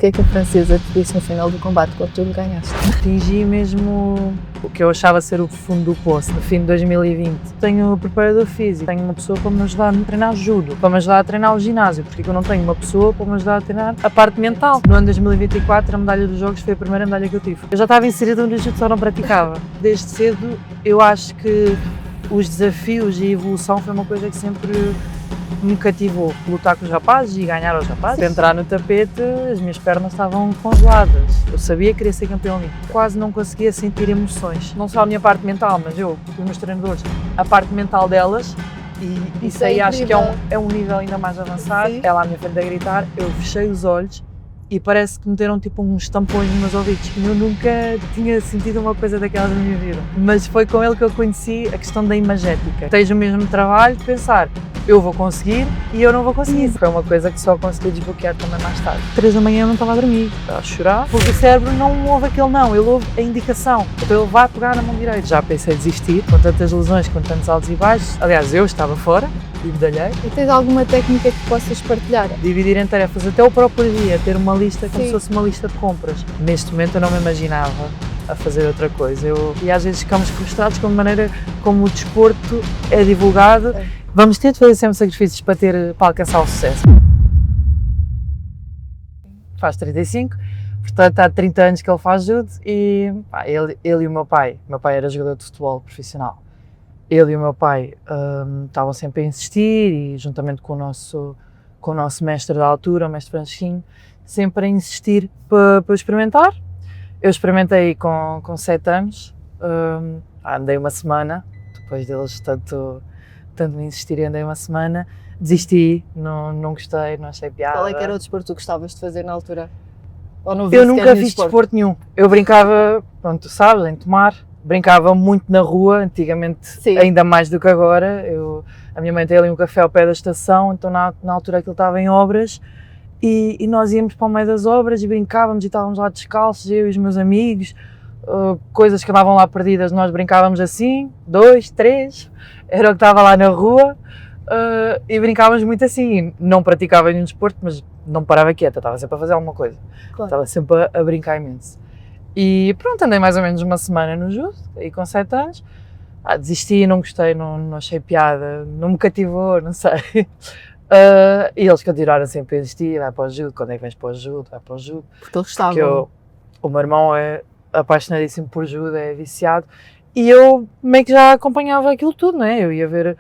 que é que a francesa te disse no final do combate, quando tu ganhaste? Atingi mesmo o que eu achava ser o fundo do poço, no fim de 2020. Tenho preparador físico, tenho uma pessoa para me ajudar a treinar judo, para me ajudar a treinar o ginásio, porque eu não tenho uma pessoa para me ajudar a treinar a parte mental. No ano de 2024, a medalha dos Jogos foi a primeira medalha que eu tive. Eu já estava inserida no jiu-jitsu, só não praticava. Desde cedo, eu acho que os desafios e a evolução foi uma coisa que sempre me cativou. Lutar com os rapazes e ganhar aos rapazes. Para entrar no tapete, as minhas pernas estavam congeladas. Eu sabia que queria ser campeão olímpico. Quase não conseguia sentir emoções. Não só a minha parte mental, mas eu, os meus treinadores, a parte mental delas. E isso aí acho que é um nível ainda mais avançado. Sim. Ela à minha frente a gritar, eu fechei os olhos e parece que meteram tipo uns tampões nos meus ouvidos. Eu nunca tinha sentido uma coisa daquelas na minha vida. Mas foi com ele que eu conheci a questão da imagética. Tens o mesmo trabalho de pensar, eu vou conseguir e eu não vou conseguir. Foi uma coisa que só consegui desbloquear também mais tarde. 3 da manhã eu não estava a dormir, estava a chorar, porque o cérebro não ouve aquele não, ele ouve a indicação. Então ele vai pegar na mão direita. Já pensei em desistir, com tantas lesões, com tantos altos e baixos. Aliás, eu estava fora e medalhei. E tens alguma técnica que possas partilhar? Dividir em tarefas até o próprio dia, ter uma lista como se fosse uma lista de compras. Neste momento eu não me imaginava a fazer outra coisa. E às vezes ficamos frustrados com a maneira como o desporto é divulgado. Vamos ter de fazer sempre sacrifícios para alcançar o sucesso. Faz 35, portanto há 30 anos que ele faz judo e ele e o meu pai era jogador de futebol profissional. Ele e o meu pai estavam sempre a insistir e juntamente com o nosso mestre da altura, o mestre Francisquinho, sempre a insistir para experimentar. Eu experimentei com 7 anos, andei uma semana, depois deles tanto me insistirem, andei uma semana, desisti, não gostei, não achei piada. Qual é que era o desporto que tu gostavas de fazer na altura? Ou não eu nunca fiz desporto nenhum. Eu brincava, pronto, sabes, em Tomar, brincava muito na rua, antigamente ainda mais do que agora. A minha mãe tem ali um café ao pé da estação, então na altura aquilo estava em obras e nós íamos para o meio das obras e brincávamos e estávamos lá descalços, eu e os meus amigos, coisas que andavam lá perdidas, nós brincávamos assim, 2, 3, era o que estava lá na rua e brincávamos muito assim. Não praticava nenhum desporto, mas não parava quieta, estava sempre a fazer alguma coisa, estava sempre a brincar imenso. E pronto, andei mais ou menos uma semana no judo, aí com 7 anos, desisti, não gostei, não achei piada, não me cativou, não sei. E eles continuaram sempre a insistir, vai para o judo, quando é que vens para o judo, vai para o judo. Porque eles estavam. O meu irmão é apaixonadíssimo por judo, é viciado, e eu meio que já acompanhava aquilo tudo, não é? Eu ia ver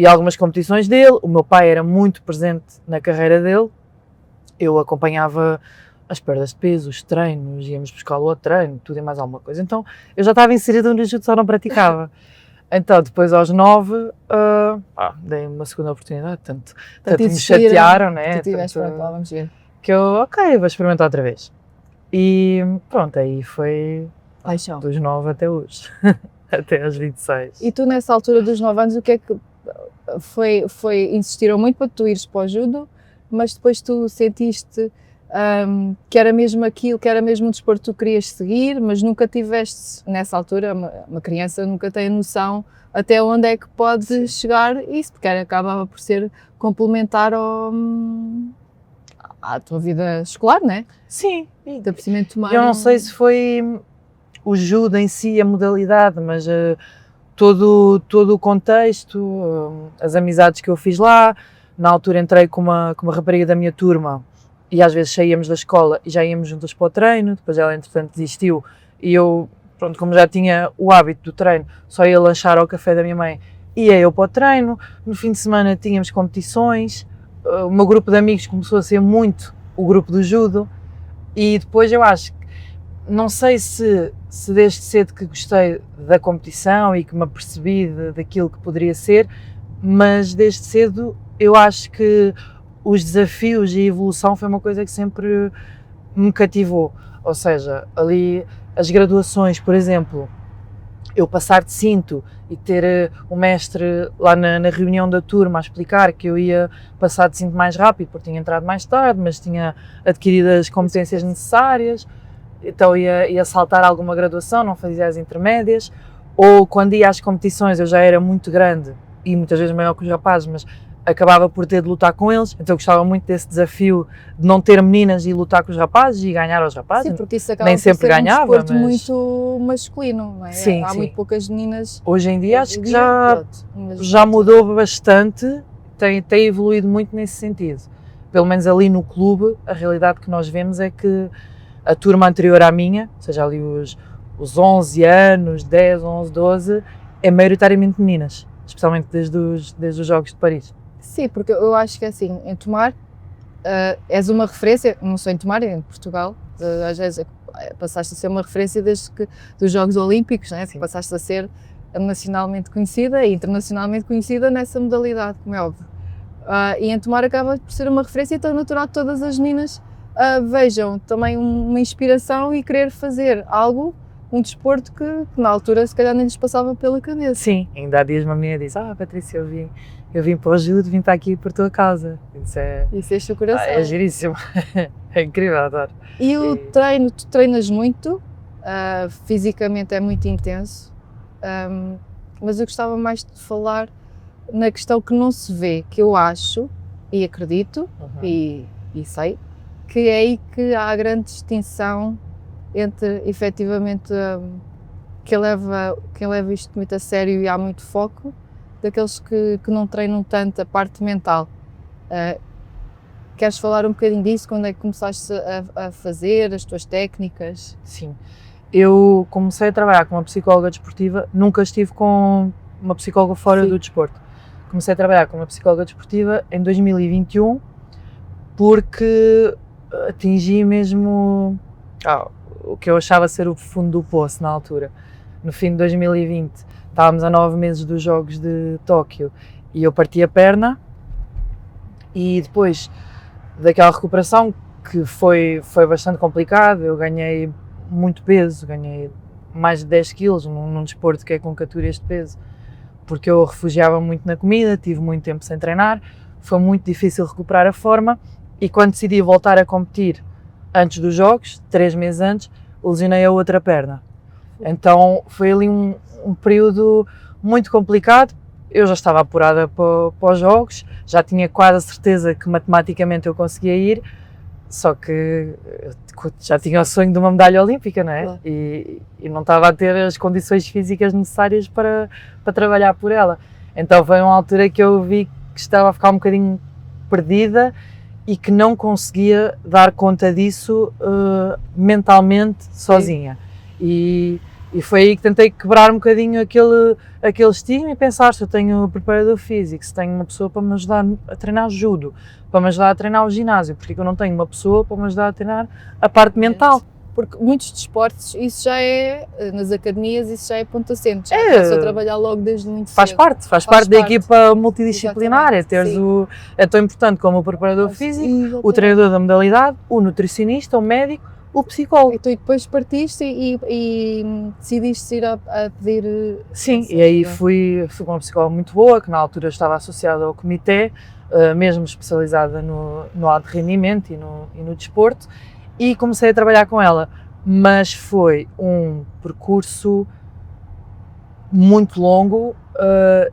algumas competições dele, o meu pai era muito presente na carreira dele, eu acompanhava as perdas de peso, os treinos, íamos buscá-lo ao treino, tudo e mais alguma coisa. Então eu já estava inserida no jiu-jitsu, só não praticava. Então depois aos 9, dei uma segunda oportunidade, tanto me chatearam, né? Vamos ver. Que eu, vou experimentar outra vez. E pronto, aí foi dos 9 até hoje, até aos 26. E tu nessa altura dos 9 anos, o que é que insistiram muito para tu ires para o judo, mas depois tu sentiste que era mesmo aquilo, que era mesmo um desporto que tu querias seguir, mas nunca tiveste, nessa altura, uma criança nunca tem a noção até onde é que pode chegar isso, porque acabava por ser complementar à tua vida escolar, não é? Sim. Eu não sei se foi o judo em si, a modalidade, mas todo o contexto, as amizades que eu fiz lá. Na altura entrei com uma rapariga da minha turma e às vezes saíamos da escola e já íamos juntas para o treino, depois ela entretanto desistiu e eu, pronto, como já tinha o hábito do treino, só ia lanchar ao café da minha mãe, ia eu para o treino. No fim de semana tínhamos competições, o meu grupo de amigos começou a ser muito o grupo do judo e depois eu acho que, não sei se desde cedo que gostei da competição e que me apercebi daquilo que poderia ser, mas desde cedo eu acho que os desafios e a evolução foi uma coisa que sempre me cativou. Ou seja, ali as graduações, por exemplo, eu passar de cinto e ter o mestre lá na reunião da turma a explicar que eu ia passar de cinto mais rápido porque tinha entrado mais tarde, mas tinha adquirido as competências necessárias, então ia saltar alguma graduação, não fazia as intermédias, ou quando ia às competições eu já era muito grande e muitas vezes maior que os rapazes, mas acabava por ter de lutar com eles, então eu gostava muito desse desafio de não ter meninas e lutar com os rapazes e ganhar aos rapazes. Sim, porque isso acaba Nem por sempre ser ganhava, um desporto mas... muito masculino, não é? Sim, Há sim. muito poucas meninas. Hoje em dia acho que Dia, pronto, mas já mudou bastante, tem evoluído muito nesse sentido. Pelo menos ali no clube, a realidade que nós vemos é que a turma anterior à minha, ou seja, ali os 11 anos, 10, 11, 12, é maioritariamente meninas, especialmente desde os Jogos de Paris. Sim, porque eu acho que assim, em Tomar, és uma referência, não só em Tomar, em Portugal, às vezes passaste a ser uma referência desde que dos Jogos Olímpicos, né? Passaste a ser nacionalmente conhecida e internacionalmente conhecida nessa modalidade, como é óbvio. E em Tomar acaba por ser uma referência, então é natural que todas as meninas vejam também uma inspiração e querer fazer algo, um desporto que na altura se calhar nem lhes passava pela cabeça. Sim, ainda há dias uma menina disse, Patrícia, eu vim para o judo, vim estar aqui por tua casa. Isso enche o coração. É giríssimo, é incrível, adoro. E o treino, tu treinas muito, fisicamente é muito intenso, mas eu gostava mais de falar na questão que não se vê, que eu acho e acredito e sei, que é aí que há a grande distinção entre efetivamente quem leva isto muito a sério e há muito foco, daqueles que não treinam tanto a parte mental. Queres falar um bocadinho disso? Quando é que começaste a fazer as tuas técnicas? Sim, eu comecei a trabalhar com uma psicóloga desportiva, nunca estive com uma psicóloga fora do desporto. Comecei a trabalhar com uma psicóloga desportiva em 2021 porque atingi mesmo o que eu achava ser o fundo do poço na altura. No fim de 2020, estávamos a 9 meses dos Jogos de Tóquio e eu parti a perna e depois daquela recuperação que foi bastante complicado, eu ganhei muito peso, ganhei mais de 10 quilos num desporto que é com categorias de peso, porque eu refugiava muito na comida, tive muito tempo sem treinar, foi muito difícil recuperar a forma e quando decidi voltar a competir antes dos Jogos, 3 meses antes, lesionei a outra perna. Então foi ali um período muito complicado, eu já estava apurada para os Jogos, já tinha quase a certeza que matematicamente eu conseguia ir, só que já tinha o sonho de uma medalha olímpica, não é? Claro. E não estava a ter as condições físicas necessárias para trabalhar por ela. Então foi uma altura que eu vi que estava a ficar um bocadinho perdida e que não conseguia dar conta disso mentalmente sozinha. E foi aí que tentei quebrar um bocadinho aquele estigma e pensar se eu tenho preparador físico, se tenho uma pessoa para me ajudar a treinar judo, para me ajudar a treinar o ginásio, porque eu não tenho uma pessoa para me ajudar a treinar a parte mental. Porque muitos desportos, isso já é, nas academias, isso já é ponto assente, já começa a trabalhar logo desde muito cedo. Faz parte da equipa multidisciplinar, é tão importante como o preparador físico, o treinador da modalidade, o nutricionista, o médico, o psicólogo. Então, e depois partiste e decidiste ir a pedir... Sim, e aí fui com uma psicóloga muito boa, que na altura estava associada ao comitê, mesmo especializada no alto rendimento e no desporto, e comecei a trabalhar com ela, mas foi um percurso muito longo,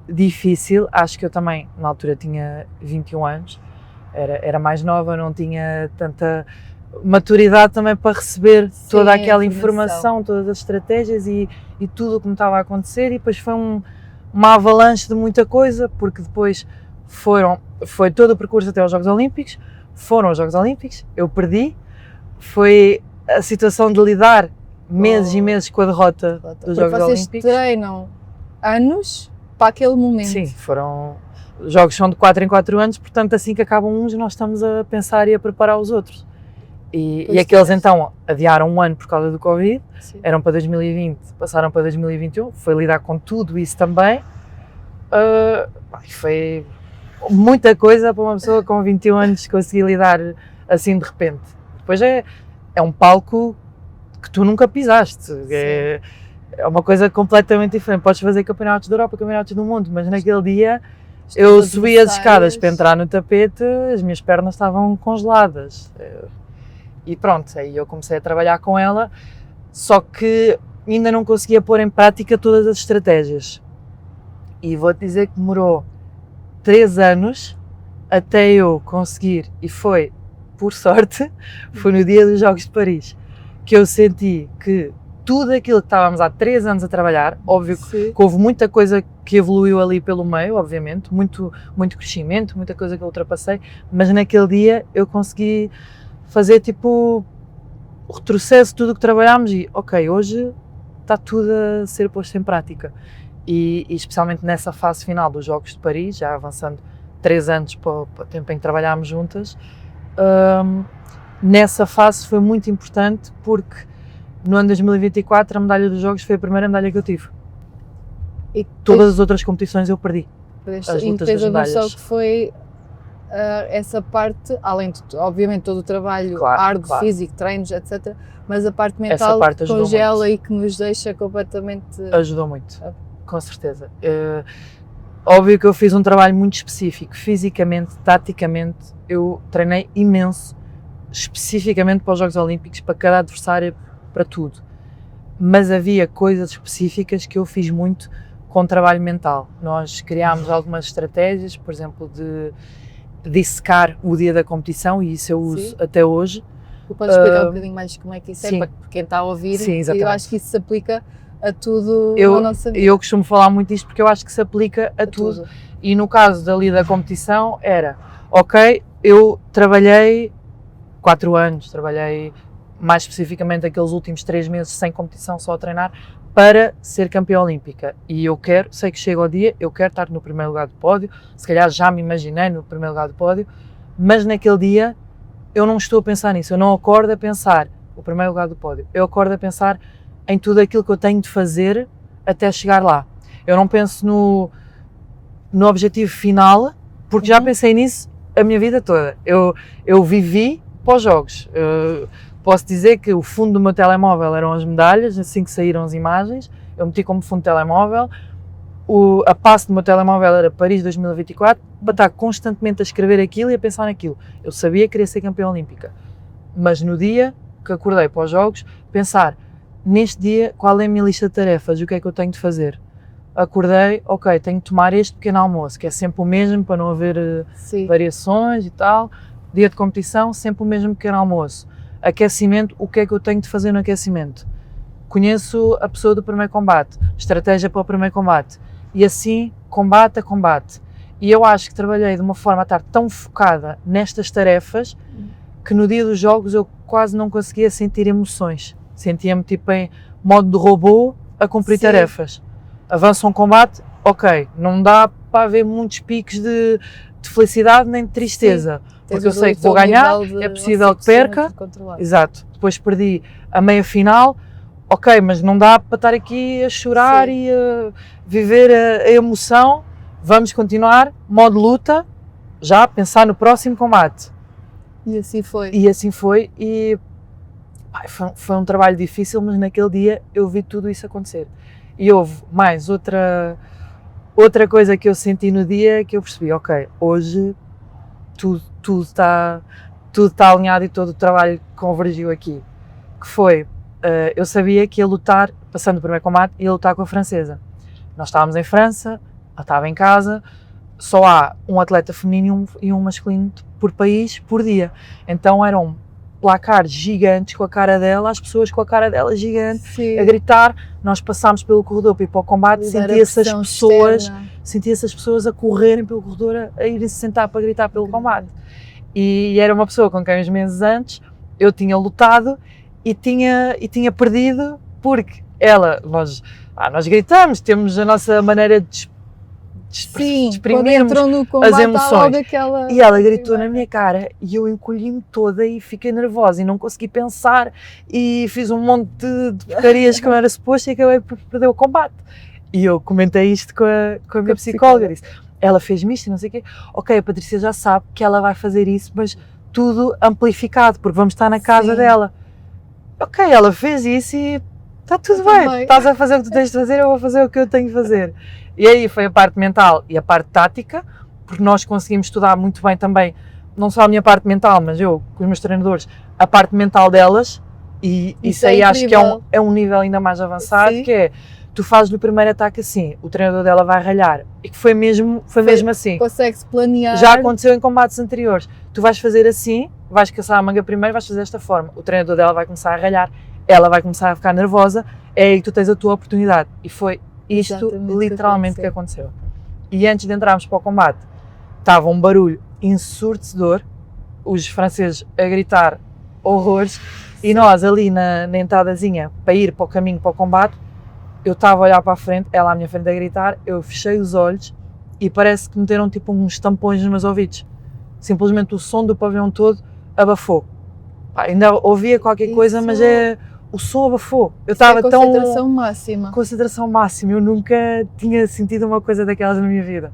difícil. Acho que eu também, na altura, tinha 21 anos, era mais nova, não tinha tanta maturidade também para receber toda aquela informação, todas as estratégias e tudo o que me estava a acontecer, e depois foi uma avalanche de muita coisa, porque depois foi todo o percurso até aos Jogos Olímpicos, foram os Jogos Olímpicos, eu perdi, foi a situação de lidar meses e meses com a derrota dos Jogos Olímpicos. Vocês treinam anos para aquele momento. Sim, os Jogos são de 4 em 4 anos, portanto assim que acabam uns nós estamos a pensar e a preparar os outros. E aqueles então adiaram um ano por causa do Covid, eram para 2020, passaram para 2021, foi lidar com tudo isso também, foi muita coisa para uma pessoa com 21 anos conseguir lidar assim de repente. Depois é um palco que tu nunca pisaste, é uma coisa completamente diferente. Podes fazer campeonatos da Europa, campeonatos do mundo, mas naquele dia eu subi as escadas para entrar no tapete, as minhas pernas estavam congeladas. E pronto, aí eu comecei a trabalhar com ela, só que ainda não conseguia pôr em prática todas as estratégias. E vou-te dizer que demorou 3 anos até eu conseguir, e foi, por sorte, foi no dia dos Jogos de Paris, que eu senti que tudo aquilo que estávamos há 3 anos a trabalhar, óbvio que houve muita coisa que evoluiu ali pelo meio, obviamente, muito crescimento, muita coisa que eu ultrapassei, mas naquele dia eu consegui fazer tipo o retrocesso de tudo o que trabalhámos e ok, hoje está tudo a ser posto em prática. E especialmente nessa fase final dos Jogos de Paris, já avançando 3 anos para o tempo em que trabalhámos juntas, nessa fase foi muito importante porque no ano 2024 a medalha dos Jogos foi a primeira medalha que eu tive. E todas as outras competições eu perdi. As lutas das medalhas. Que foi essa parte, além de, obviamente, todo o trabalho árduo, físico, treinos, etc., mas a parte mental que congela e que nos deixa completamente... Ajudou muito, com certeza. Óbvio que eu fiz um trabalho muito específico, fisicamente, taticamente, eu treinei imenso, especificamente para os Jogos Olímpicos, para cada adversário, para tudo. Mas havia coisas específicas que eu fiz muito com trabalho mental. Nós criámos algumas estratégias, por exemplo, de dissecar o dia da competição, e isso eu uso até hoje. Podes explicar um bocadinho mais como é que isso é, para quem está a ouvir? Sim, exatamente. Eu acho que isso se aplica a tudo na nossa vida. Eu costumo falar muito disto porque eu acho que se aplica a tudo. E no caso dali da competição era, ok, eu trabalhei 4 anos, trabalhei mais especificamente aqueles últimos 3 meses sem competição, só a treinar, para ser campeã olímpica. E eu sei que chega o dia, eu quero estar no primeiro lugar do pódio, se calhar já me imaginei no primeiro lugar do pódio, mas naquele dia eu não estou a pensar nisso, eu não acordo a pensar o primeiro lugar do pódio, eu acordo a pensar em tudo aquilo que eu tenho de fazer até chegar lá. Eu não penso no objetivo final, porque já pensei nisso a minha vida toda. Eu vivi para os Jogos. Posso dizer que o fundo do meu telemóvel eram as medalhas, assim que saíram as imagens, eu meti como fundo de telemóvel, a passe do meu telemóvel era Paris 2024, para estar constantemente a escrever aquilo e a pensar naquilo. Eu sabia que queria ser campeã olímpica, mas no dia que acordei para os Jogos, pensar, neste dia, qual é a minha lista de tarefas, o que é que eu tenho de fazer? Acordei, ok, tenho de tomar este pequeno almoço, que é sempre o mesmo, para não haver variações e tal. Dia de competição, sempre o mesmo pequeno almoço. Aquecimento, o que é que eu tenho de fazer no aquecimento? Conheço a pessoa do primeiro combate, estratégia para o primeiro combate, e assim, combate a combate. E eu acho que trabalhei de uma forma a estar tão focada nestas tarefas, que no dia dos Jogos eu quase não conseguia sentir emoções. Sentia-me tipo em modo de robô a cumprir tarefas. Avança um combate, ok, não dá para haver muitos picos de felicidade nem de tristeza. Porque eu sei que vou ganhar, é possível que perca. Exato. Depois perdi a meia final, ok, mas não dá para estar aqui a chorar e a viver a emoção. Vamos continuar, modo luta, já pensar no próximo combate. E assim foi. E foi um trabalho difícil, mas naquele dia eu vi tudo isso acontecer. E houve mais outra coisa que eu senti no dia, que eu percebi, ok, hoje tudo está alinhado e todo o trabalho convergiu aqui. Que foi, eu sabia que ia lutar, passando o primeiro combate, ia lutar com a francesa. Nós estávamos em França, ela estava em casa, só há um atleta feminino e um masculino por país, por dia. Então eram placares gigantes com a cara dela, as pessoas com a cara dela gigante, a gritar. Nós passámos pelo corredor para ir para o combate, sentia-se as pessoas a correrem pelo corredor, a irem se sentar para gritar pelo combate. E era uma pessoa com quem uns meses antes eu tinha lutado e tinha perdido, porque nós gritamos, temos a nossa maneira de exprimirmos as emoções. E ela gritou na minha cara e eu encolhi-me toda e fiquei nervosa e não consegui pensar e fiz um monte de porcarias que não era suposto e acabei por perder o combate. E eu comentei isto com a minha psicóloga, disse, ela fez-me isto e não sei o quê. Ok, a Patrícia já sabe que ela vai fazer isso, mas tudo amplificado, porque vamos estar na casa dela. Ok, ela fez isso e está tudo bem, estás a fazer o que tu tens de fazer, eu vou fazer o que eu tenho de fazer. E aí foi a parte mental e a parte tática, porque nós conseguimos estudar muito bem também, não só a minha parte mental, mas eu, com os meus treinadores, a parte mental delas, e isso aí acho que é um nível ainda mais avançado, que é, tu fazes no primeiro ataque assim, o treinador dela vai ralhar. E que foi mesmo assim. Consegue-se planear. Já aconteceu em combates anteriores. Tu vais fazer assim, vais caçar a manga primeiro, vais fazer desta forma. O treinador dela vai começar a ralhar, ela vai começar a ficar nervosa, é aí que tu tens a tua oportunidade. E foi isto Exatamente literalmente que aconteceu. E antes de entrarmos para o combate, estava um barulho ensurdecedor, os franceses a gritar horrores, e nós ali na entradazinha, para ir para o caminho para o combate, eu estava a olhar para a frente, ela à minha frente a gritar, eu fechei os olhos e parece que meteram tipo uns tampões nos meus ouvidos. Simplesmente o som do pavilhão todo abafou. Pá, ainda ouvia qualquer coisa, mas o som abafou. Eu estava tão... Concentração máxima. Concentração máxima. Eu nunca tinha sentido uma coisa daquelas na minha vida.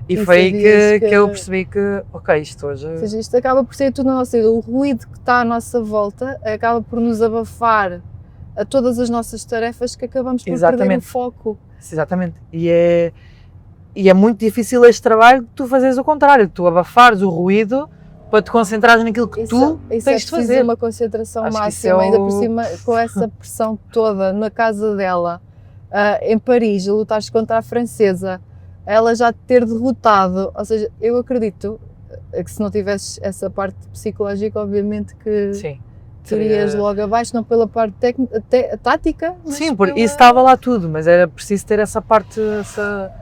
E foi aí que eu percebi que, ok, isto hoje... Ou seja, isto acaba por ser tudo na nossa vida. O ruído que está à nossa volta acaba por nos abafar a todas as nossas tarefas, que acabamos por perder o foco. Exatamente. E é muito difícil este trabalho de tu fazeres o contrário, de tu abafares o ruído para te concentrares naquilo que tu tens de fazer. Uma concentração máxima, ainda por cima com essa pressão toda na casa dela, em Paris, a lutares contra a francesa, ela já te ter derrotado. Ou seja, eu acredito que se não tivesses essa parte psicológica, obviamente que... Sim. Terias logo abaixo, não pela parte tática, mas sim, porque isso estava lá tudo, mas era preciso ter essa parte, essa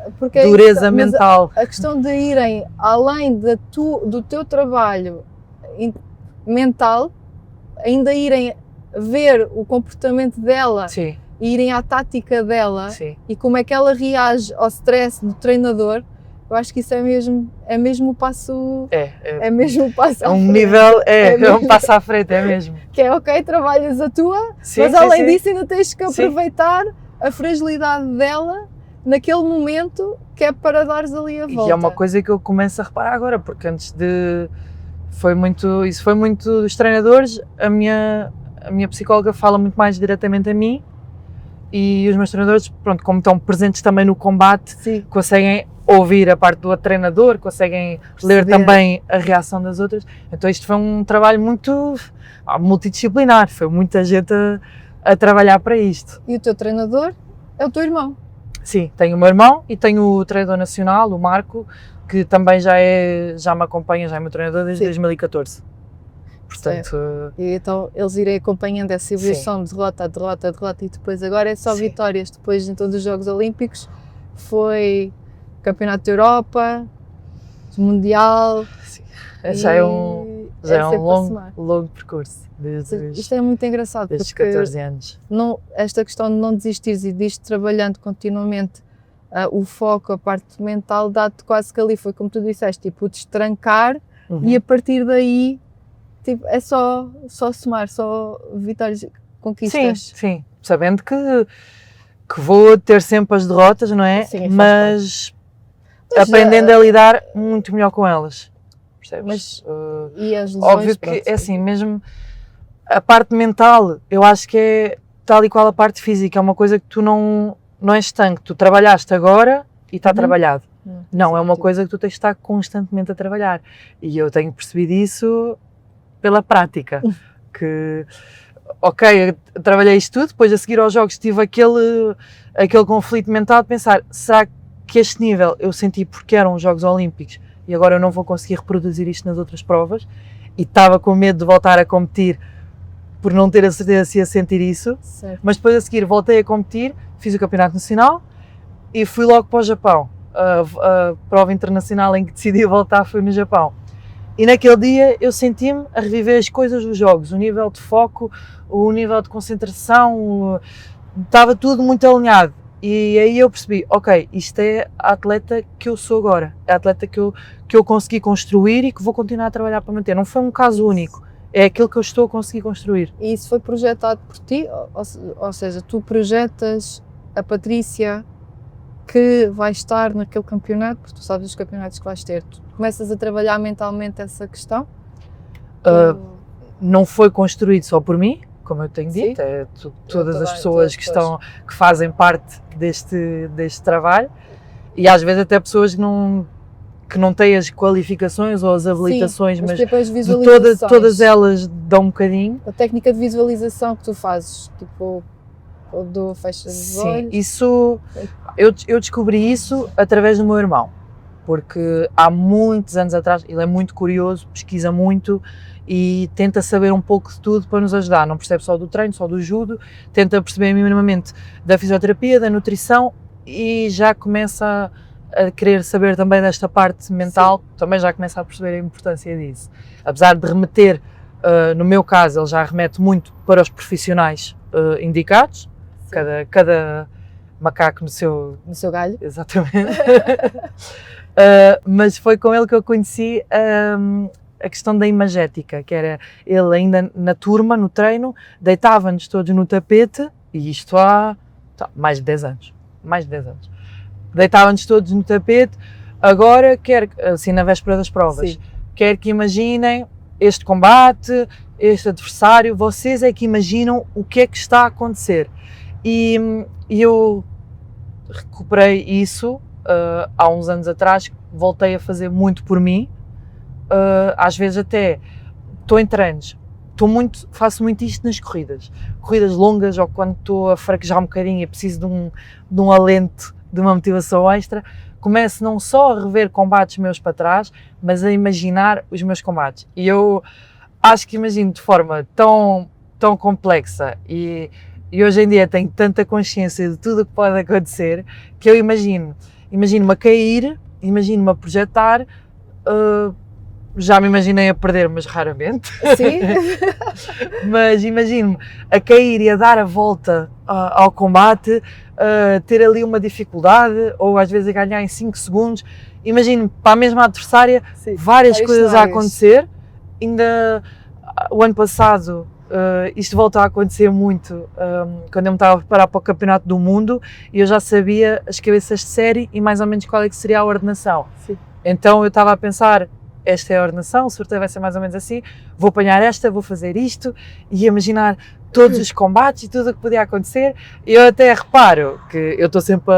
dureza mental. A questão de irem além do teu trabalho mental, ainda irem ver o comportamento dela, sim, e irem à tática dela, sim, e como é que ela reage ao stress do treinador. Eu acho que isso é mesmo o passo. É mesmo o passo. É um nível, é um passo à frente, é mesmo. Que é ok, trabalhas a tua, sim, mas sim, além sim. disso ainda tens que aproveitar a fragilidade dela naquele momento, que é para dares ali a volta. E é uma coisa que eu começo a reparar agora, porque antes de... Isso foi muito dos treinadores, a minha psicóloga fala muito mais diretamente a mim, e os meus treinadores, pronto, como estão presentes também no combate, sim, conseguem ouvir a parte do outro treinador, conseguem ler também a reação das outras. Então isto foi um trabalho muito multidisciplinar, foi muita gente a trabalhar para isto. E o teu treinador é o teu irmão? Sim, tenho o meu irmão e tenho o treinador nacional, o Marco, que também já me acompanha, já é meu treinador desde 2014. Portanto... E então eles irem acompanhando essa evolução de derrota a derrota a derrota, e depois agora é só vitórias. Depois, em todos os Jogos Olímpicos, foi Campeonato da Europa, Mundial. Sim. Já é um longo percurso. Isto é muito engraçado, desde porque 14 anos. Esta questão de não desistires e de ir trabalhando continuamente, o foco, a parte mental, dá-te quase que ali, foi como tu disseste, tipo, destrancar, e a partir daí tipo, é só somar, só vitórias, conquistas. Sim, sabendo que vou ter sempre as derrotas, não é? Sim, mas aprendendo a lidar muito melhor com elas, percebes? E as lesões, óbvio que é assim, mesmo a parte mental, eu acho que é tal e qual a parte física, é uma coisa que tu não és estanque, tu trabalhaste agora e está trabalhado. Não, é uma coisa que tu tens de estar constantemente a trabalhar, e eu tenho percebido isso pela prática, que ok, eu trabalhei isto tudo, depois a seguir aos jogos tive aquele conflito mental de pensar, será que este nível eu senti porque eram os Jogos Olímpicos e agora eu não vou conseguir reproduzir isto nas outras provas, e estava com medo de voltar a competir por não ter a certeza se ia sentir isso, mas depois a seguir voltei a competir, fiz o Campeonato Nacional e fui logo para o Japão. A prova internacional em que decidi voltar foi no Japão. E naquele dia eu senti-me a reviver as coisas dos jogos, o nível de foco, o nível de concentração, estava tudo muito alinhado. E aí eu percebi, ok, isto é a atleta que eu sou agora, é a atleta que eu consegui construir e que vou continuar a trabalhar para manter. Não foi um caso único, é aquilo que eu estou a conseguir construir. E isso foi projetado por ti? Ou seja, tu projetas a Patrícia que vai estar naquele campeonato, porque tu sabes os campeonatos que vais ter, tu começas a trabalhar mentalmente essa questão? Não foi construído só por mim, como eu tenho dito, é todas as pessoas que fazem parte deste trabalho, e às vezes até pessoas que não têm as qualificações ou as habilitações, mas todas elas dão um bocadinho. A técnica de visualização que tu fazes, tipo, do fecha dos Sim, olhos. isso, eu descobri isso através do meu irmão, porque há muitos anos atrás, ele é muito curioso, pesquisa muito e tenta saber um pouco de tudo para nos ajudar, não percebe só do treino, só do judo, tenta perceber minimamente da fisioterapia, da nutrição e já começa a querer saber também desta parte mental, também já começa a perceber a importância disso. Apesar de remeter, no meu caso, ele já remete muito para os profissionais indicados, cada macaco no seu galho. Exatamente. Mas foi com ele que eu conheci a questão da imagética, que era ele ainda na turma, no treino, deitava-nos todos no tapete, e isto há mais de 10 anos. Deitava-nos todos no tapete, agora quer, assim na véspera das provas, quer que imaginem este combate, este adversário, vocês é que imaginam o que é que está a acontecer. E eu recuperei isso há uns anos atrás, voltei a fazer muito por mim, às vezes até estou em treinos, faço muito isto nas corridas longas ou quando estou a fraquejar um bocadinho e preciso de um alento, de uma motivação extra, começo não só a rever combates meus para trás, mas a imaginar os meus combates. E eu acho que imagino de forma tão complexa e hoje em dia tenho tanta consciência de tudo o que pode acontecer que eu imagino-me a cair, imagino-me a projetar, já me imaginei a perder, mas raramente. Sim. Mas imagino-me a cair e a dar a volta ao combate, ter ali uma dificuldade, ou às vezes a ganhar em 5 segundos. Imagino-me para a mesma adversária, várias coisas a acontecer. Ainda o ano passado, isto volta a acontecer muito, quando eu me estava a preparar para o Campeonato do Mundo e eu já sabia as cabeças de série e mais ou menos qual é que seria a ordenação. Sim. Então eu estava a pensar, esta é a ordenação, o sorteio vai ser mais ou menos assim, vou apanhar esta, vou fazer isto e imaginar todos os combates e tudo o que podia acontecer. Eu até reparo que eu estou sempre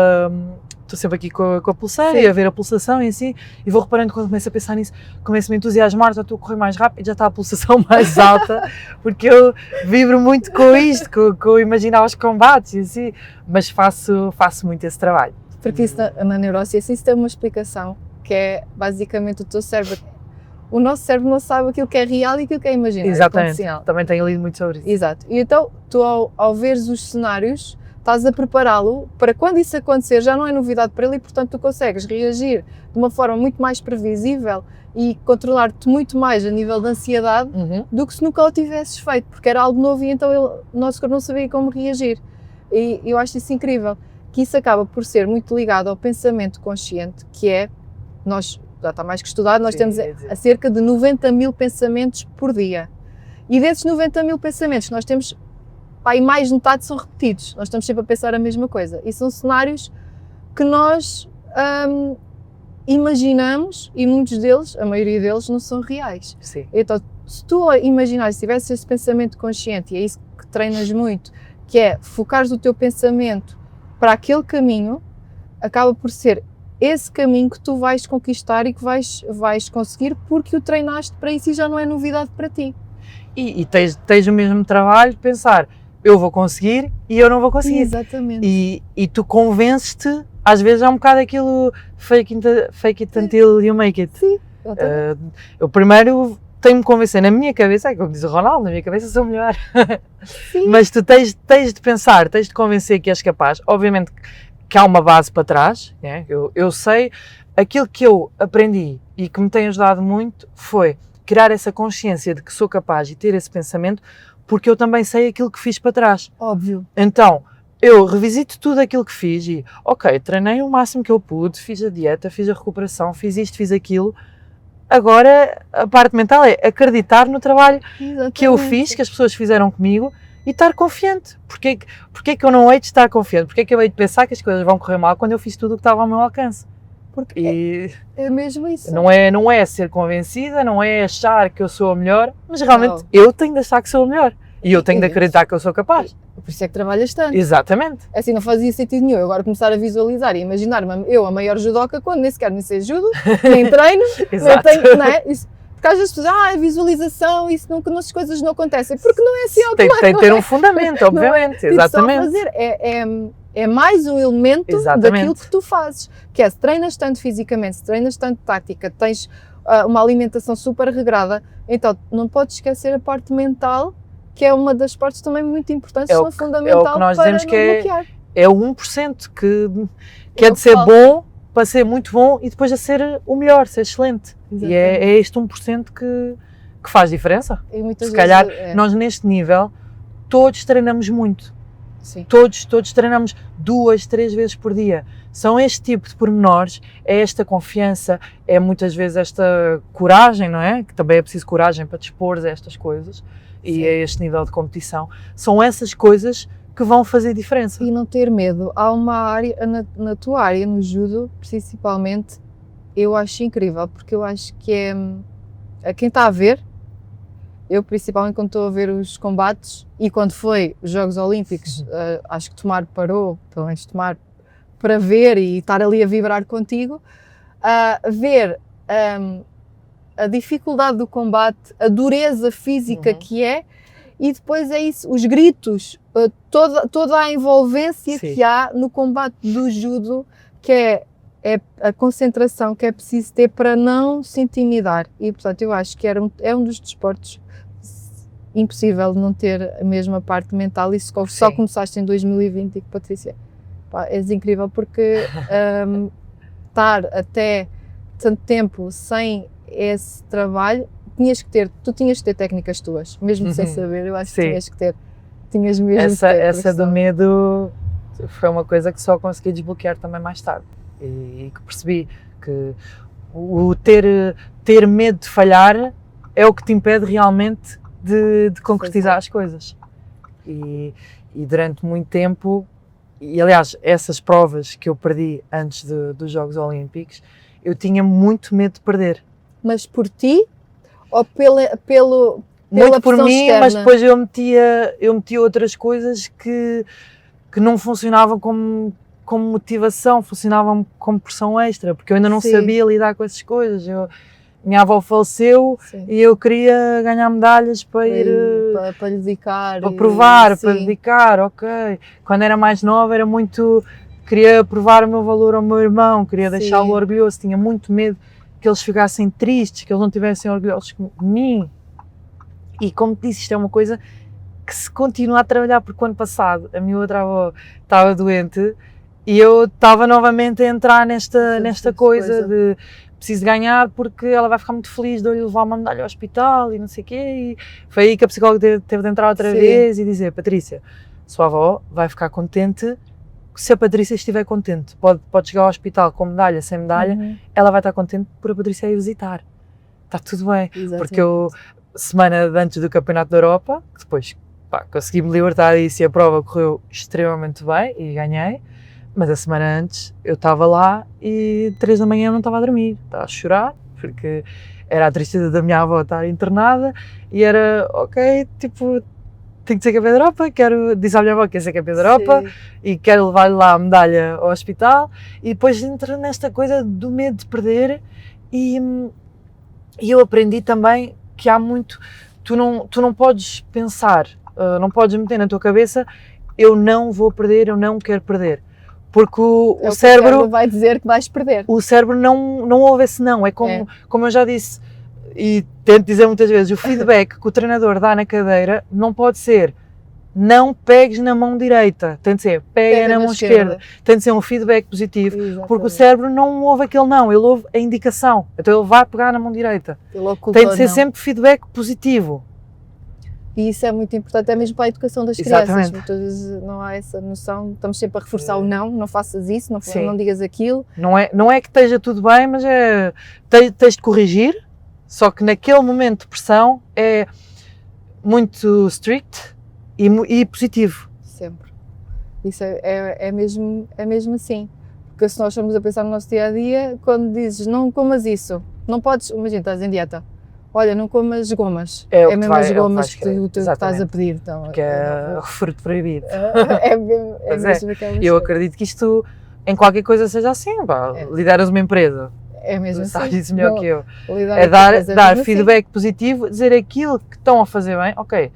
aqui com a pulseira e a ver a pulsação e assim, e vou reparando quando começo a pensar nisso, começo a me entusiasmar, já estou a correr mais rápido, já está a pulsação mais alta, porque eu vibro muito com isto, com imaginar os combates e assim, mas faço muito esse trabalho. Porque isso na neurociência isso tem uma explicação, que é basicamente o teu cérebro. O nosso cérebro não sabe aquilo que é real e aquilo que é imaginário. Exatamente, também tenho lido muito sobre isso. Exato, e então tu ao veres os cenários, estás a prepará-lo para quando isso acontecer, já não é novidade para ele e portanto tu consegues reagir de uma forma muito mais previsível e controlar-te muito mais a nível de ansiedade do que se nunca o tivesses feito, porque era algo novo e então o nosso corpo não sabia como reagir. E eu acho isso incrível, que isso acaba por ser muito ligado ao pensamento consciente, que é, nós, já está mais que estudado, nós temos a cerca de 90 mil pensamentos por dia. E desses 90 mil pensamentos nós temos, e mais de metade são repetidos, nós estamos sempre a pensar a mesma coisa. E são cenários que nós imaginamos e muitos deles, a maioria deles, não são reais. Sim. Então, se tu imaginares, se tivesse esse pensamento consciente, e é isso que treinas muito, que é focares o teu pensamento para aquele caminho, acaba por ser esse caminho que tu vais conquistar e que vais conseguir porque o treinaste para isso e já não é novidade para ti. E tens o mesmo trabalho de pensar, eu vou conseguir e eu não vou conseguir. Exatamente. E tu convences-te, às vezes é um bocado aquilo fake it until you make it. Sim, eu primeiro tenho-me convencer na minha cabeça, é como diz o Ronaldo, na minha cabeça sou melhor. Sim. Mas tu tens de pensar, tens de convencer que és capaz. Obviamente que há uma base para trás, né? Eu sei, aquilo que eu aprendi e que me tem ajudado muito foi criar essa consciência de que sou capaz e ter esse pensamento, porque eu também sei aquilo que fiz para trás. Óbvio. Então, eu revisito tudo aquilo que fiz e, ok, treinei o máximo que eu pude, fiz a dieta, fiz a recuperação, fiz isto, fiz aquilo. Agora, a parte mental é acreditar no trabalho que eu fiz, que as pessoas fizeram comigo e estar confiante. Porquê que eu não hei de estar confiante? Porquê que eu hei de pensar que as coisas vão correr mal quando eu fiz tudo o que estava ao meu alcance? Porque é mesmo isso. Não é ser convencida, não é achar que eu sou a melhor, mas realmente eu tenho de achar que sou a melhor. E eu tenho de acreditar que eu sou capaz. Por isso é que trabalhas tanto. Exatamente. Assim não fazia sentido nenhum. Eu agora começar a visualizar e imaginar-me eu a maior judoca quando nem sequer nem sei judo, nem treino, nem tenho, não é? Isso, Porque às vezes as pessoas, a visualização, isso nunca, essas coisas não acontecem, porque não é assim Tem automático. de ter um fundamento, obviamente, exatamente. Só fazer, é mais um elemento daquilo que tu fazes, que é se treinas tanto fisicamente, se treinas tanto tática, tens uma alimentação super regrada, então não podes esquecer a parte mental, que é uma das partes também muito importantes, fundamental que nós para dizemos não que bloquear. É o 1% que é de ser bom para ser muito bom e depois a ser o melhor, ser excelente. Exatamente. E é este 1% que faz diferença. Se calhar nós neste nível todos treinamos muito. Sim. Todos treinamos 2, 3 vezes por dia. São este tipo de pormenores, é esta confiança, é muitas vezes esta coragem, não é? Que também é preciso coragem para te expor a estas coisas. E Sim. a este nível de competição. São essas coisas que vão fazer diferença. E não ter medo. Há uma área, na tua área, no judo, principalmente, eu acho incrível, porque eu acho que a quem está a ver, eu principalmente quando estou a ver os combates e quando foi os Jogos Olímpicos, acho que Tomar parou, pelo menos Tomar, para ver e estar ali a vibrar contigo, ver a dificuldade do combate, a dureza física que é, e depois é isso, os gritos, toda a envolvência Sim. que há no combate do judo, que é a concentração que é preciso ter para não se intimidar. E portanto eu acho que é um dos desportos impossível de não ter a mesma parte mental, e só começaste em 2020 e que, Patrícia, pá, és incrível, porque estar até tanto tempo sem esse trabalho, tu tinhas que ter técnicas tuas, mesmo sem saber, eu acho que tinhas mesmo essa do medo foi uma coisa que só consegui desbloquear também mais tarde, e que percebi que o ter medo de falhar é o que te impede realmente de concretizar as coisas. E durante muito tempo, e aliás, essas provas que eu perdi antes dos Jogos Olímpicos, eu tinha muito medo de perder. Mas por ti ou pela muito por mim, externa? mas depois eu metia outras coisas que não funcionavam como motivação, funcionavam como pressão extra, porque eu ainda não sabia lidar com essas coisas. Minha avó faleceu e eu queria ganhar medalhas para ir para lhe dedicar, para provar, para dedicar, ok. Quando era mais nova era muito, queria provar o meu valor ao meu irmão, queria deixá-lo orgulhoso, tinha muito medo que eles ficassem tristes, que eles não estivessem orgulhosos de mim. E como te disse, isto é uma coisa que se continua a trabalhar, porque o ano passado a minha outra avó estava doente e eu estava novamente a entrar nesta coisa de preciso ganhar porque ela vai ficar muito feliz de eu lhe levar uma medalha ao hospital e não sei o quê. E foi aí que a psicóloga teve de entrar outra vez e dizer: Patrícia, sua avó vai ficar contente se a Patrícia estiver contente. Pode chegar ao hospital com medalha, sem medalha, ela vai estar contente por a Patrícia ir visitar. Está tudo bem. Exatamente. Porque eu, semana antes do Campeonato da Europa, depois consegui-me libertar disso e a prova correu extremamente bem e ganhei. Mas a semana antes eu estava lá e 3 da manhã eu não estava a dormir, estava a chorar, porque era a tristeza da minha avó estar internada e era, ok, tipo, tenho que ser campeã da Europa, disse à minha avó que quer ser campeã da Europa e quero levar-lhe lá a medalha ao hospital, e depois entro nesta coisa do medo de perder e eu aprendi também que há muito, tu não podes pensar, não podes meter na tua cabeça, eu não vou perder, eu não quero perder. Porque o cérebro vai dizer que vais perder. O cérebro não ouve esse não. É como eu já disse e tento dizer muitas vezes, o feedback que o treinador dá na cadeira não pode ser não pegues na mão direita, tem de ser pega na mão esquerda. Tem de ser um feedback positivo. Exatamente. Porque o cérebro não ouve aquele não, ele ouve a indicação. Então ele vai pegar na mão direita. Tem de ser sempre feedback positivo. E isso é muito importante, é mesmo para a educação das crianças. Muitas vezes não há essa noção, estamos sempre a reforçar o não faças isso, não digas aquilo. Não é que esteja tudo bem, mas tens de corrigir, só que naquele momento de pressão é muito strict e positivo. Sempre. Isso é mesmo assim. Porque se nós estamos a pensar no nosso dia-a-dia, quando dizes não comas isso, não podes, imagina, estás em dieta. Olha, não comas gomas. É mesmo as gomas que tu estás a pedir. Então, que é fruto proibido. É mesmo aquelas. Eu acredito que isto, em qualquer coisa, seja assim. Lideras uma empresa. É mesmo Tu sabes assim. isso melhor que eu. Lidar É com as coisas dar mesmo assim. feedback positivo, dizer aquilo que estão a fazer bem, ok.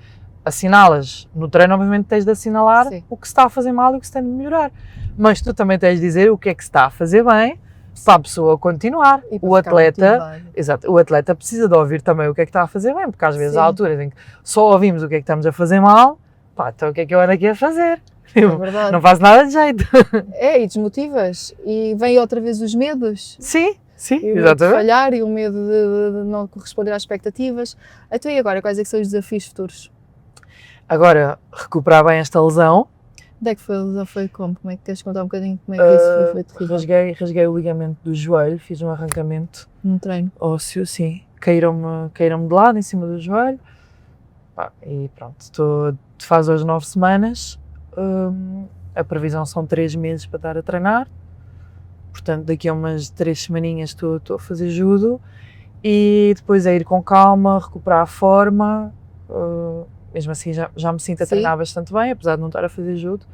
Assinalas no treino, obviamente tens de assinalar Sim. o que se está a fazer mal e o que se tem de melhorar. Mas tu também tens de dizer o que é que se está a fazer bem para a pessoa continuar. E para O ficar atleta, motivado. exato, o atleta precisa de ouvir também o que é que está a fazer bem, porque às vezes Sim. há alturas em que só ouvimos o que é que estamos a fazer mal, pá, então o que é que eu ando aqui a fazer? É verdade. Não faço nada de jeito. É, e desmotivas. E vem outra vez os medos. Sim, E o medo de exatamente. falhar e o medo de não corresponder às expectativas. Então e agora, quais é que são os desafios futuros? Agora, recuperar bem esta lesão, Onde é que foi a lesão? Foi como? Como é que queres contar um bocadinho como é que isso foi terrível? rasguei o ligamento do joelho, fiz um arrancamento No treino. ósseo, sim. Caíram-me de lado, em cima do joelho. Pá, e pronto, faz hoje 9 semanas. A previsão são 3 meses para estar a treinar. Portanto, daqui a umas 3 semaninhas estou a fazer judo. E depois é ir com calma, recuperar a forma. Mesmo assim já me sinto a Sim. treinar bastante bem, apesar de não estar a fazer judo.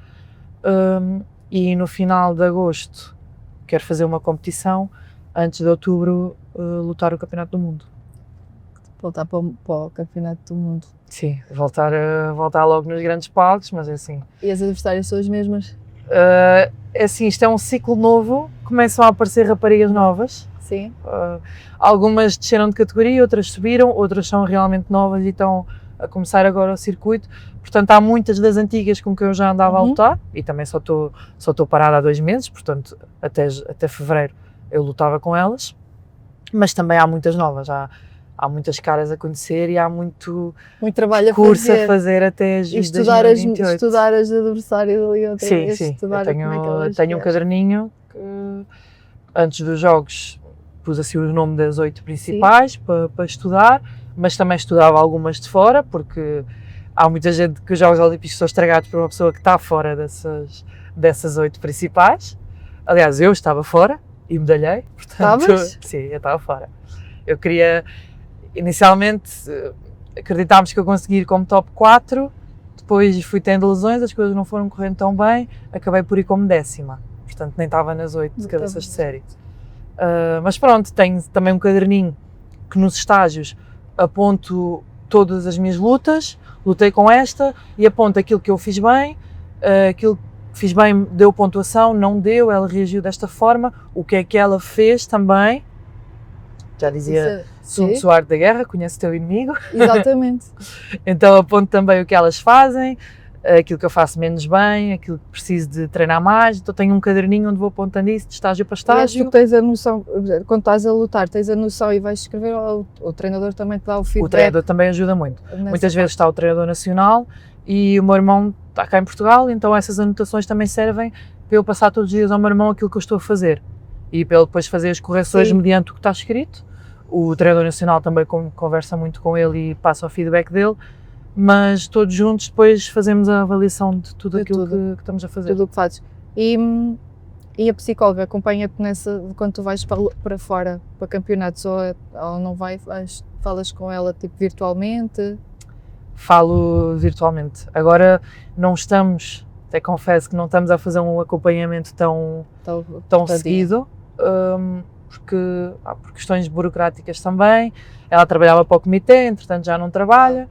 E no final de agosto quero fazer uma competição. Antes de outubro lutar o Campeonato do Mundo. Voltar para o Campeonato do Mundo. Sim, voltar logo nos grandes palcos, mas é assim. E as adversárias são as mesmas? É assim, isto é um ciclo novo, começam a aparecer raparigas novas. Sim. Algumas desceram de categoria, outras subiram, outras são realmente novas e estão a começar agora o circuito. Portanto, há muitas das antigas com que eu já andava a lutar e também só estou parada há 2 meses, portanto, até fevereiro eu lutava com elas. Mas também há muitas novas, há muitas caras a conhecer e há muito trabalho curso a fazer até E julho de estudar 2028. estudar as adversárias ali outra Sim, vez. sim. Estudar Eu como é que elas tenho um reagem. caderninho que antes dos jogos pus assim o nome das 8 principais para estudar, mas também estudava algumas de fora, porque há muita gente que os Jogos Olímpicos são estragados por uma pessoa que está fora dessas 8 principais. Aliás, eu estava fora e medalhei. Portanto, Estavas? sim, eu estava fora. Eu queria, inicialmente, acreditámos que eu conseguia ir como top 4, depois fui tendo lesões, as coisas não foram correndo tão bem, acabei por ir como 10ª, portanto nem estava nas 8 de cabeças de série. Mas pronto, tenho também um caderninho que nos estágios aponto todas as minhas lutas, lutei com esta e aponto aquilo que eu fiz bem, aquilo que fiz bem deu pontuação, não deu, ela reagiu desta forma, o que é que ela fez também. Já dizia Sun Tzu, Arte da Guerra, conhece o teu inimigo. Exatamente. Então aponto também o que elas fazem, aquilo que eu faço menos bem, aquilo que preciso de treinar mais. Então tenho um caderninho onde vou apontando isso de estágio para E és estágio. tu que tens a noção, quando estás a lutar, tens a noção e vais escrever, ou o treinador também te dá o feedback? O treinador também ajuda muito. nessa Muitas parte? vezes está o treinador nacional e o meu irmão está cá em Portugal, então essas anotações também servem para eu passar todos os dias ao meu irmão aquilo que eu estou a fazer e para ele depois fazer as correções Sim. mediante o que está escrito. O treinador nacional também conversa muito com ele e passa o feedback dele, mas todos juntos depois fazemos a avaliação de tudo De aquilo tudo. que estamos a fazer. Tudo o que fazes. E a psicóloga acompanha-te quando tu vais para fora, para campeonatos, ou não falas com ela tipo virtualmente? Falo virtualmente. Agora não estamos, até confesso que não estamos a fazer um acompanhamento tão Tadinha. seguido, porque por questões burocráticas também. Ela trabalhava para o comitê, entretanto já não trabalha,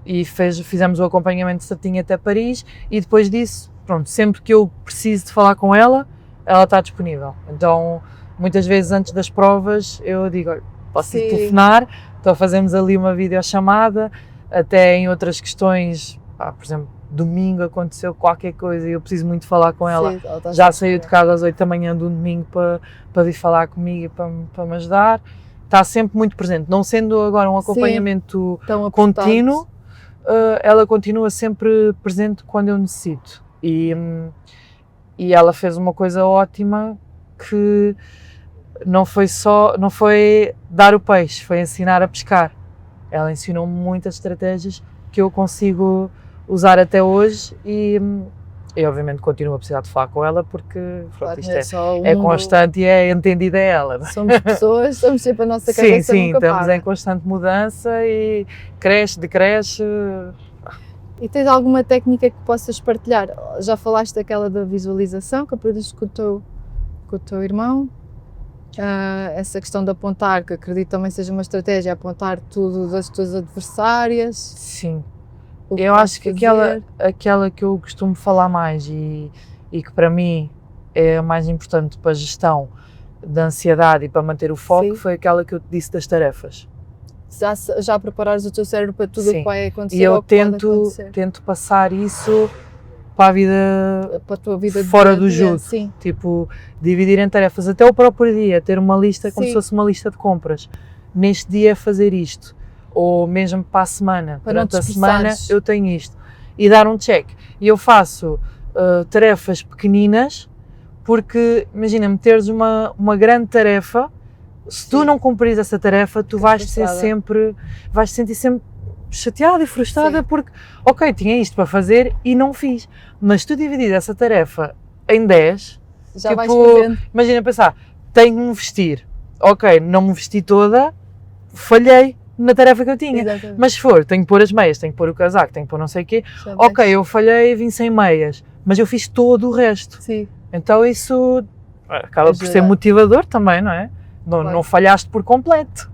e fizemos o acompanhamento certinho até Paris, e depois disso, pronto, sempre que eu preciso de falar com ela, ela está disponível. Então, muitas vezes antes das provas, eu digo, olha, posso Sim. telefonar, então fazemos ali uma videochamada, até em outras questões, por exemplo, domingo aconteceu qualquer coisa e eu preciso muito falar com ela. Sim, ela está Já saiu de casa às 8 da manhã de um domingo para vir falar comigo e para me ajudar. Está sempre muito presente, não sendo agora um acompanhamento tão contínuo, ela continua sempre presente quando eu necessito. E ela fez uma coisa ótima que não foi dar o peixe, foi ensinar a pescar. Ela ensinou-me muitas estratégias que eu consigo usar até hoje e obviamente continuo a precisar de falar com ela porque pronto, isto é constante e é entendida ela. Não é? Somos pessoas, estamos sempre a nossa cabeça sim, nunca estamos para. em constante mudança e decresce. E tens alguma técnica que possas partilhar? Já falaste daquela da visualização que aprendeste com o teu irmão. essa questão de apontar, que acredito também seja uma estratégia, apontar tudo das tuas adversárias. Sim. o Eu vais acho que fazer. aquela que eu costumo falar mais e que para mim é a mais importante para a gestão da ansiedade e para manter o foco Sim. foi aquela que eu te disse das tarefas. Já preparares o teu cérebro para tudo o Sim. que vai acontecer E eu ou que pode acontecer. tento passar isso para a vida Para a tua vida fora do dia a dia. judo. Sim, Tipo, dividir em tarefas, até o próprio dia, ter uma lista como Sim. se fosse uma lista de compras. Neste dia fazer isto, ou mesmo para a semana, Para não durante a te semana estressares. eu tenho isto. E dar um check. E eu faço tarefas pequeninas, porque imagina, meteres uma grande tarefa, se tu Sim. não cumprires essa tarefa, tu vais frustrada. vais te sentir sempre chateada e frustrada Sim. porque, ok, tinha isto para fazer e não fiz. Mas se tu dividir essa tarefa em 10, Já vais tipo, fazendo. imagina pensar, tenho que me vestir. Ok, não me vesti toda, falhei na tarefa que eu tinha. Exatamente. Mas se for, tenho que pôr as meias, tenho que pôr o casaco, tenho que pôr não sei o quê. Já vais. Ok, eu falhei e vim sem meias, mas eu fiz todo o resto. Sim, Então isso acaba por ser Ajuda. motivador também, não é? Não, Claro. não falhaste por completo.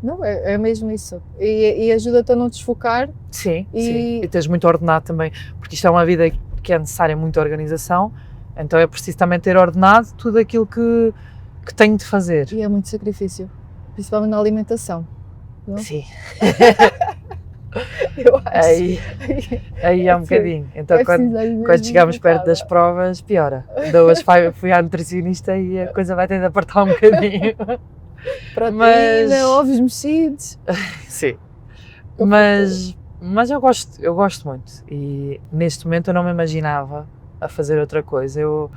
não, é mesmo isso. E ajuda-te a não desfocar. Sim, E- sim. E tens muito ordenado também, porque isto é uma vida que é necessária muita organização, então é preciso também ter ordenado tudo aquilo que tenho de fazer. E é muito sacrifício, principalmente na alimentação. Não? Sim, Eu acho. aí é um Sim. bocadinho. Então É quando preciso mesmo quando chegamos perto das focada. provas, piora. Ainda hoje fui à nutricionista e a coisa vai ter de apertar um bocadinho. Proteína, Mas- ovos mexidos. Sim. Mas eu gosto muito e neste momento eu não me imaginava a fazer outra coisa. Eu,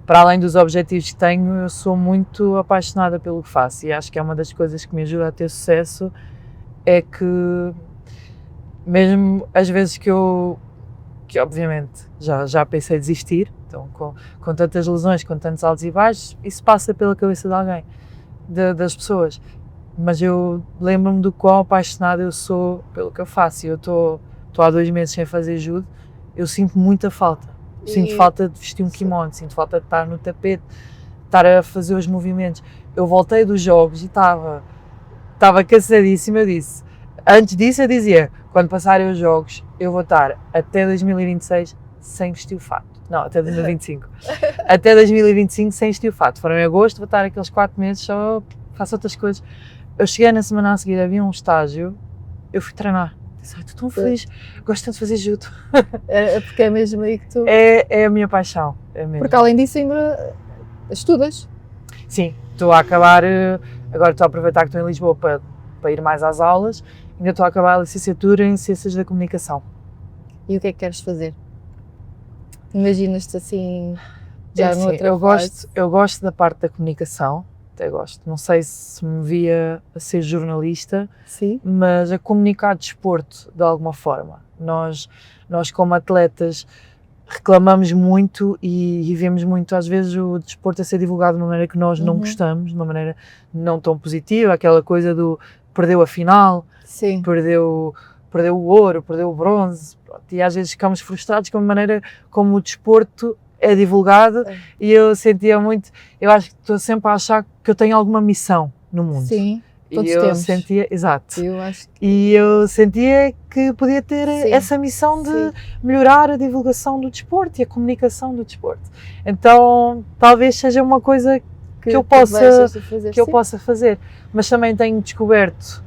para além dos objetivos que tenho, eu sou muito apaixonada pelo que faço e acho que é uma das coisas que me ajuda a ter sucesso é que mesmo às vezes que obviamente já pensei em desistir, então com tantas lesões, com tantos altos e baixos, isso passa pela cabeça de alguém, das pessoas. Mas eu lembro-me do quão apaixonada eu sou pelo que eu faço. E eu estou há 2 meses sem fazer judo, eu sinto muita falta. Sinto E- falta de vestir um Sim. kimono, sinto falta de estar no tapete, estar a fazer os movimentos. Eu voltei dos jogos e estava cansadíssima. Eu disse, antes disso eu dizia, quando passarem os jogos, eu vou estar até 2026 sem vestir o fato. Não, até 2025. Até 2025 sem vestir o fato. Foram em agosto, vou estar aqueles 4 meses só, faço outras coisas. Eu cheguei na semana a seguir, havia um estágio, eu fui treinar. Disse, ai, estou tão feliz, gosto tanto de fazer judo. É porque é mesmo aí que tu. É a minha paixão, é mesmo. Porque além disso ainda estudas. Sim, estou a acabar, agora estou a aproveitar que estou em Lisboa para ir mais às aulas, ainda estou a acabar a licenciatura em Ciências da Comunicação. E o que é que queres fazer? Imaginas-te assim, já Assim, noutra eu fase? gosto da parte da comunicação, até gosto. Não sei se me via a ser jornalista, Sim. mas a comunicar desporto de alguma forma. Nós como atletas reclamamos muito e vemos muito às vezes o desporto a ser divulgado de uma maneira que nós não Uhum. gostamos, de uma maneira não tão positiva, aquela coisa do perdeu a final, Sim. perdeu o ouro, perdeu o bronze, pronto, e às vezes ficamos frustrados com a maneira como o desporto é divulgado. É. E eu sentia muito, eu acho que estou sempre a achar que eu tenho alguma missão no mundo. Sim. Todos E eu temos. sentia, exato, Eu acho que e eu sentia que podia ter Sim. essa missão de Sim. melhorar a divulgação do desporto e a comunicação do desporto. Então talvez seja uma coisa que eu possa- vejas a fazer, que eu sim. possa fazer, mas também tenho descoberto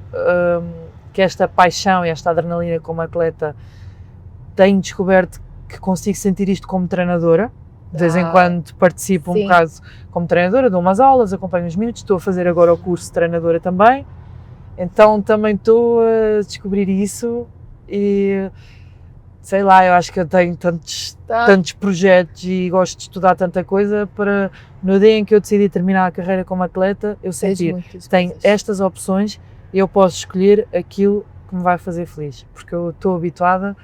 que esta paixão e esta adrenalina como atleta, tenho descoberto que consigo sentir isto como treinadora. De vez em quando participo um sim. bocado como treinadora, dou umas aulas, acompanho uns minutos, estou a fazer agora o curso de treinadora também, então também estou a descobrir isso e sei lá, eu acho que eu tenho tantos projetos e gosto de estudar tanta coisa para no dia em que eu decidi terminar a carreira como atleta, eu Tens sentir, muitas tenho coisas. estas opções e eu posso escolher aquilo que me vai fazer feliz, porque eu estou habituada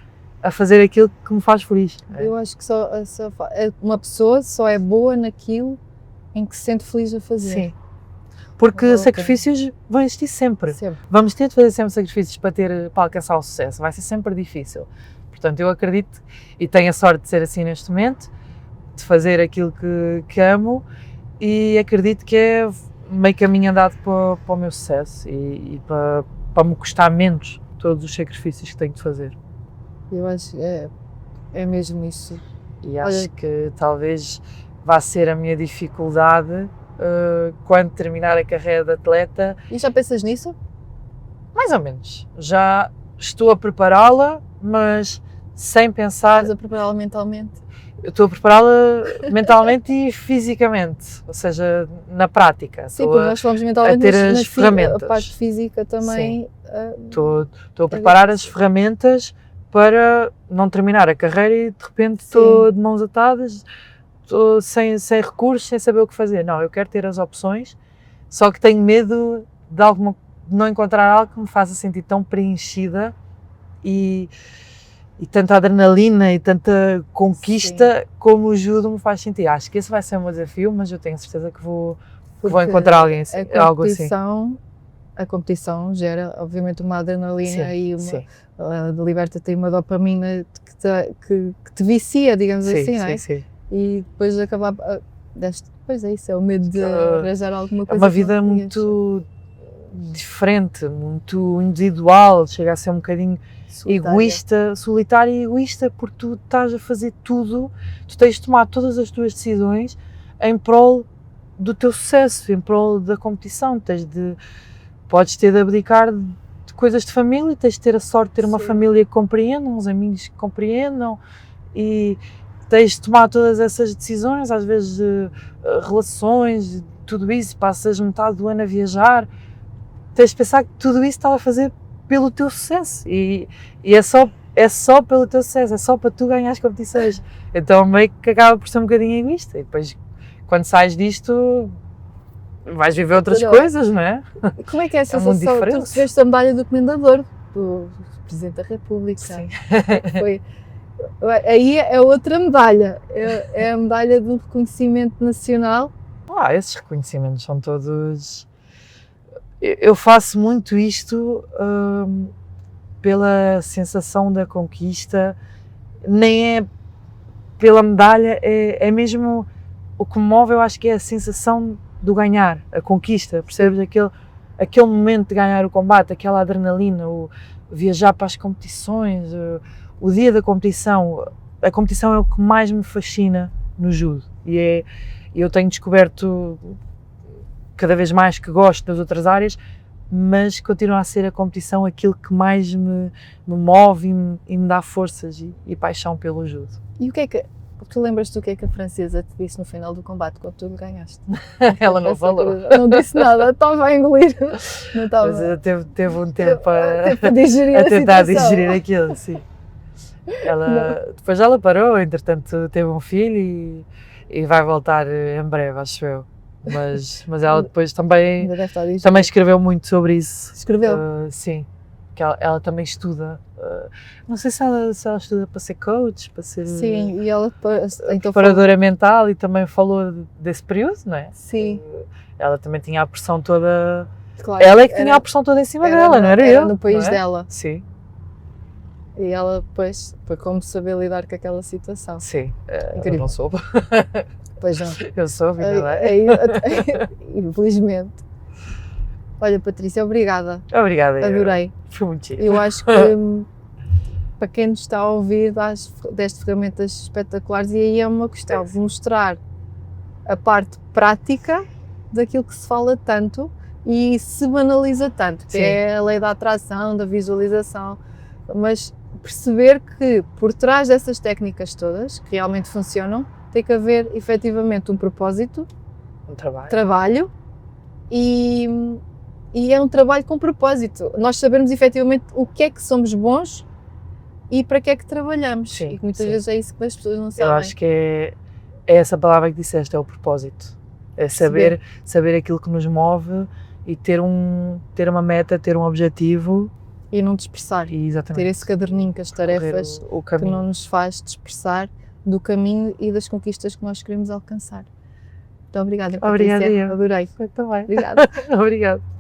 a fazer aquilo que me faz feliz. Eu acho que uma pessoa só é boa naquilo em que se sente feliz a fazer. Sim, porque Ok. sacrifícios vão existir sempre. Sempre. Vamos ter de fazer sempre sacrifícios para alcançar o sucesso, vai ser sempre difícil. Portanto, eu acredito e tenho a sorte de ser assim neste momento, de fazer aquilo que amo e acredito que é meio caminho andado para o meu sucesso e para me custar menos todos os sacrifícios que tenho de fazer. Eu acho que é mesmo isso. E acho que talvez vá ser a minha dificuldade quando terminar a carreira de atleta. E já pensas nisso? Mais ou menos. Já estou a prepará-la, mas sem pensar. Estás a prepará-la mentalmente? Eu estou a prepará-la mentalmente e fisicamente, ou seja, na prática. Sim, porque nós falamos mentalmente, ter as ferramentas. A parte física também. Estou a preparar as ferramentas para não terminar a carreira e de repente estou de mãos atadas, estou sem recursos, sem saber o que fazer. Não, eu quero ter as opções, só que tenho medo de não encontrar algo que me faça sentir tão preenchida e tanta adrenalina e tanta conquista como o judo me faz sentir. Acho que esse vai ser o meu desafio, mas eu tenho certeza que vou encontrar alguém assim, algo assim. A competição gera, obviamente, uma adrenalina e liberta-te uma dopamina que te vicia, digamos assim, não é? Sim. E depois de acabar. Pois é isso, é o medo de arranjar alguma coisa. É uma vida muito diferente, muito individual, chega a ser um bocadinho solitária e egoísta, porque tu estás a fazer tudo, tu tens de tomar todas as tuas decisões em prol do teu sucesso, em prol da competição. Podes ter de abdicar de coisas de família, tens de ter a sorte de ter uma família que compreenda, uns amigos que compreendam, e tens de tomar todas essas decisões, às vezes relações, tudo isso, passas metade do ano a viajar, tens de pensar que tudo isso está a fazer pelo teu sucesso e é só pelo teu sucesso, é só para tu ganhar as competições. Então meio que acaba por ser um bocadinho egoísta e depois quando sais disto vais viver outras coisas, não é? Como é que é essa sensação? Tu recebeste a medalha do Comendador do Presidente da República. Sim. Aí é outra medalha, é a medalha do reconhecimento nacional. Esses reconhecimentos são todos... Eu faço muito isto pela sensação da conquista, nem é pela medalha, é mesmo o que me move. Eu acho que é a sensação do ganhar, a conquista, percebes? Aquele momento de ganhar o combate, aquela adrenalina, o viajar para as competições, o dia da competição. A competição é o que mais me fascina no judo e eu tenho descoberto cada vez mais que gosto das outras áreas, mas continua a ser a competição aquilo que mais me move e me dá forças e paixão pelo judo. E o que é que... Tu lembras-te do que é que a francesa te disse no final do combate, quando tu ganhaste? Ela não falou. Não disse nada, estava a engolir. Não estava. Mas teve um tempo a digerir tentar digerir aquilo, sim. Depois ela parou, entretanto teve um filho e vai voltar em breve, acho eu. Mas ela depois também escreveu muito sobre isso. Escreveu? Sim. Que ela também estuda, não sei se ela estuda para ser coach, para ser e ela então preparadora mental, e também falou desse período, não é? Sim. Ela também tinha a pressão toda, claro, ela é que tinha a pressão toda em cima dela, não era eu? Era no país dela. Sim. E ela depois foi como saber lidar com aquela situação. Sim, eu não soube. Pois não. Eu soube, não é? Infelizmente. Olha, Patrícia, obrigada. Obrigada. Adorei. Foi muito chique. Eu acho que para quem nos está a ouvir, deste ferramentas espetaculares, e aí é uma questão de mostrar a parte prática daquilo que se fala tanto e se banaliza tanto, que é a lei da atração, da visualização, mas perceber que por trás dessas técnicas todas, que realmente funcionam, tem que haver efetivamente um propósito, um trabalho e é um trabalho com propósito. Nós sabemos efetivamente o que é que somos bons e para que é que trabalhamos. Sim, e muitas vezes é isso que as pessoas não sabem. Eu acho que é essa palavra que disseste, é o propósito. É saber aquilo que nos move e ter uma meta, ter um objetivo. E não dispersar. Exatamente. Ter esse caderninho com as tarefas que não nos faz dispersar do caminho e das conquistas que nós queremos alcançar. Muito obrigada, Patrícia. Obrigada. Adorei. Eu também. Obrigada. Obrigada.